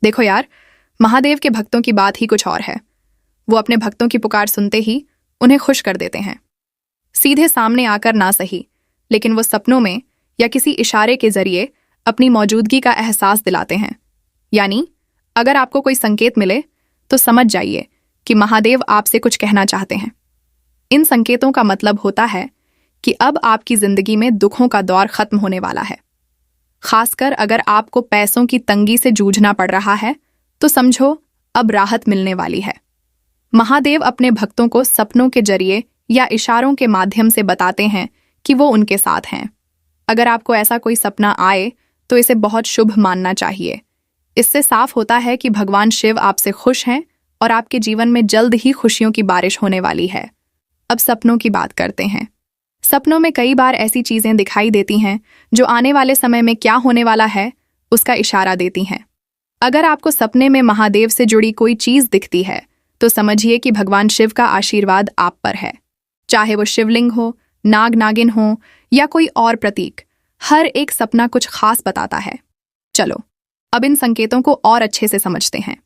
देखो यार, महादेव के भक्तों की बात ही कुछ और है। वो अपने भक्तों की पुकार सुनते ही उन्हें खुश कर देते हैं। सीधे सामने आकर ना सही, लेकिन वो सपनों में या किसी इशारे के जरिए अपनी मौजूदगी का एहसास दिलाते हैं। यानी अगर आपको कोई संकेत मिले तो समझ जाइए कि महादेव आपसे कुछ कहना चाहते हैं। इन संकेतों का मतलब होता है कि अब आपकी जिंदगी में दुखों का दौर खत्म होने वाला है। खासकर अगर आपको पैसों की तंगी से जूझना पड़ रहा है तो समझो अब राहत मिलने वाली है। महादेव अपने भक्तों को सपनों के जरिए या इशारों के माध्यम से बताते हैं कि वो उनके साथ हैं। अगर आपको ऐसा कोई सपना आए तो इसे बहुत शुभ मानना चाहिए। इससे साफ होता है कि भगवान शिव आपसे खुश हैं और आपके जीवन में जल्द ही खुशियों की बारिश होने वाली है। अब सपनों की बात करते हैं। सपनों में कई बार ऐसी चीजें दिखाई देती हैं जो आने वाले समय में क्या होने वाला है उसका इशारा देती हैं। अगर आपको सपने में महादेव से जुड़ी कोई चीज दिखती है तो समझिए कि भगवान शिव का आशीर्वाद आप पर है। चाहे वो शिवलिंग हो, नाग नागिन हो या कोई और प्रतीक, हर एक सपना कुछ खास बताता है। चलो अब इन संकेतों को और अच्छे से समझते हैं।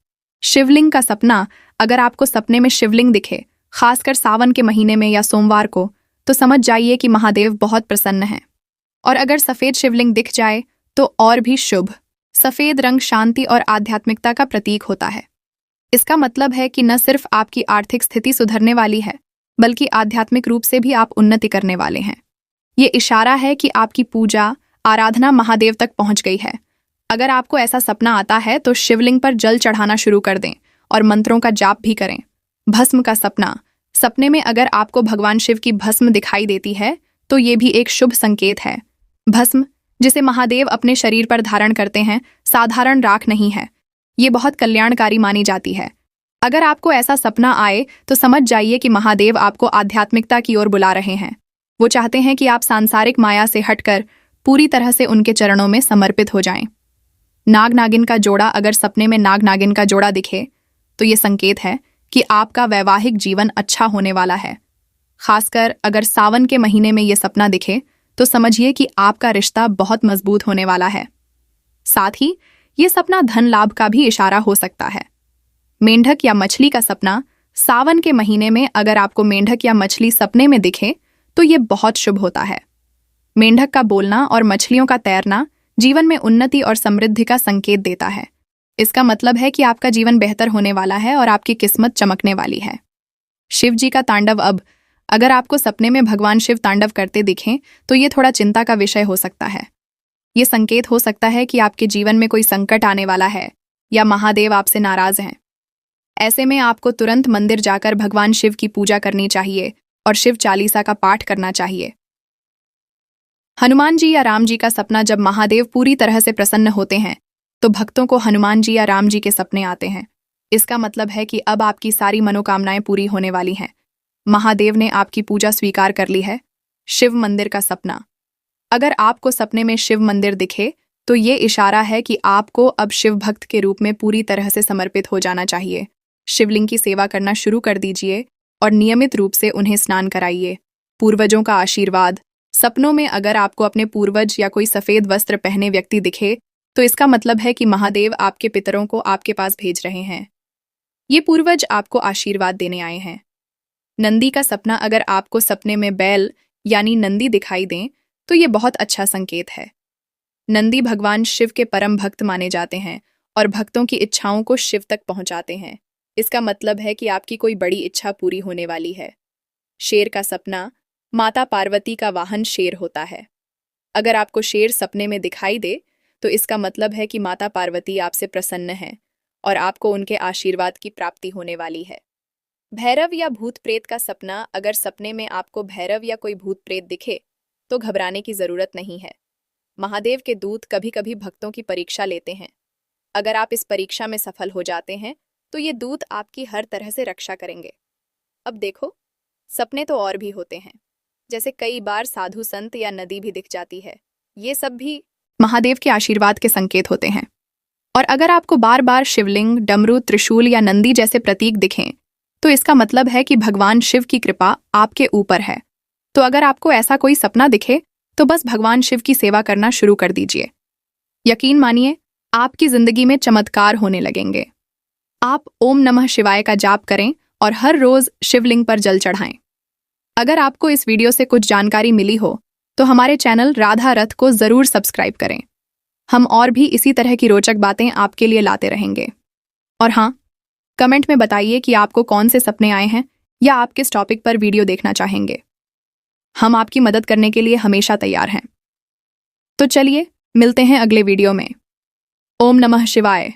शिवलिंग का सपना, अगर आपको सपने में शिवलिंग दिखे, खासकर सावन के महीने में या सोमवार को, तो समझ जाइए कि महादेव बहुत प्रसन्न हैं। और अगर सफेद शिवलिंग दिख जाए तो और भी शुभ। सफेद रंग शांति और आध्यात्मिकता का प्रतीक होता है। इसका मतलब है कि न सिर्फ आपकी आर्थिक स्थिति सुधरने वाली है, बल्कि आध्यात्मिक रूप से भी आप उन्नति करने वाले हैं। ये इशारा है कि आपकी पूजा, आराधना महादेव तक पहुंच गई है। अगर आपको ऐसा सपना आता है तो शिवलिंग पर जल चढ़ाना शुरू कर दें और मंत्रों का जाप भी करें। भस्म का सपना, सपने में अगर आपको भगवान शिव की भस्म दिखाई देती है तो ये भी एक शुभ संकेत है। भस्म, जिसे महादेव अपने शरीर पर धारण करते हैं, साधारण राख नहीं है। ये बहुत कल्याणकारी मानी जाती है। अगर आपको ऐसा सपना आए तो समझ जाइए कि महादेव आपको आध्यात्मिकता की ओर बुला रहे हैं। वो चाहते हैं कि आप सांसारिक माया से हटकर पूरी तरह से उनके चरणों में समर्पित हो जाएं। नाग नागिन का जोड़ा, अगर सपने में नाग नागिन का जोड़ा दिखे तो ये संकेत है कि आपका वैवाहिक जीवन अच्छा होने वाला है। खासकर अगर सावन के महीने में ये सपना दिखे तो समझिए कि आपका रिश्ता बहुत मजबूत होने वाला है। साथ ही ये सपना धन लाभ का भी इशारा हो सकता है। मेंढक या मछली का सपना, सावन के महीने में अगर आपको मेंढक या मछली सपने में दिखे तो ये बहुत शुभ होता है। मेंढक का बोलना और मछलियों का तैरना जीवन में उन्नति और समृद्धि का संकेत देता है। इसका मतलब है कि आपका जीवन बेहतर होने वाला है और आपकी किस्मत चमकने वाली है। शिव जी का तांडव, अब अगर आपको सपने में भगवान शिव तांडव करते दिखें तो ये थोड़ा चिंता का विषय हो सकता है। ये संकेत हो सकता है कि आपके जीवन में कोई संकट आने वाला है या महादेव आपसे नाराज हैं। ऐसे में आपको तुरंत मंदिर जाकर भगवान शिव की पूजा करनी चाहिए और शिव चालीसा का पाठ करना चाहिए। हनुमान जी या राम जी का सपना, जब महादेव पूरी तरह से प्रसन्न होते हैं तो भक्तों को हनुमान जी या राम जी के सपने आते हैं। इसका मतलब है कि अब आपकी सारी मनोकामनाएं पूरी होने वाली हैं। महादेव ने आपकी पूजा स्वीकार कर ली है। शिव मंदिर का सपना, अगर आपको सपने में शिव मंदिर दिखे तो ये इशारा है कि आपको अब शिव भक्त के रूप में पूरी तरह से समर्पित हो जाना चाहिए। शिवलिंग की सेवा करना शुरू कर दीजिए और नियमित रूप से उन्हें स्नान कराइए। पूर्वजों का आशीर्वाद, सपनों में अगर आपको अपने पूर्वज या कोई सफेद वस्त्र पहने व्यक्ति दिखे तो इसका मतलब है कि महादेव आपके पितरों को आपके पास भेज रहे हैं। ये पूर्वज आपको आशीर्वाद देने आए हैं। नंदी का सपना, अगर आपको सपने में बैल यानी नंदी दिखाई दें तो ये बहुत अच्छा संकेत है। नंदी भगवान शिव के परम भक्त माने जाते हैं और भक्तों की इच्छाओं को शिव तक पहुंचाते हैं। इसका मतलब है कि आपकी कोई बड़ी इच्छा पूरी होने वाली है। शेर का सपना, माता पार्वती का वाहन शेर होता है। अगर आपको शेर सपने में दिखाई दे तो इसका मतलब है कि माता पार्वती आपसे प्रसन्न हैं और आपको उनके आशीर्वाद की प्राप्ति होने वाली है। भैरव या भूत प्रेत का सपना, अगर सपने में आपको भैरव या कोई भूत प्रेत दिखे तो घबराने की जरूरत नहीं है। महादेव के दूत कभी कभी भक्तों की परीक्षा लेते हैं। अगर आप इस परीक्षा में सफल हो जाते हैं तो ये दूत आपकी हर तरह से रक्षा करेंगे। अब देखो, सपने तो और भी होते हैं, जैसे कई बार साधु संत या नदी भी दिख जाती है। ये सब भी महादेव के आशीर्वाद के संकेत होते हैं। और अगर आपको बार बार शिवलिंग, डमरू, त्रिशूल या नंदी जैसे प्रतीक दिखें तो इसका मतलब है कि भगवान शिव की कृपा आपके ऊपर है। तो अगर आपको ऐसा कोई सपना दिखे तो बस भगवान शिव की सेवा करना शुरू कर दीजिए। यकीन मानिए, आपकी जिंदगी में चमत्कार होने लगेंगे। आप ओम नमः शिवाय का जाप करें और हर रोज शिवलिंग पर जल चढ़ाएं। अगर आपको इस वीडियो से कुछ जानकारी मिली हो तो हमारे चैनल राधा रथ को जरूर सब्सक्राइब करें। हम और भी इसी तरह की रोचक बातें आपके लिए लाते रहेंगे। और हाँ, कमेंट में बताइए कि आपको कौन से सपने आए हैं या आप किस टॉपिक पर वीडियो देखना चाहेंगे। हम आपकी मदद करने के लिए हमेशा तैयार हैं। तो चलिए मिलते हैं अगले वीडियो में। ओम नमः शिवाय।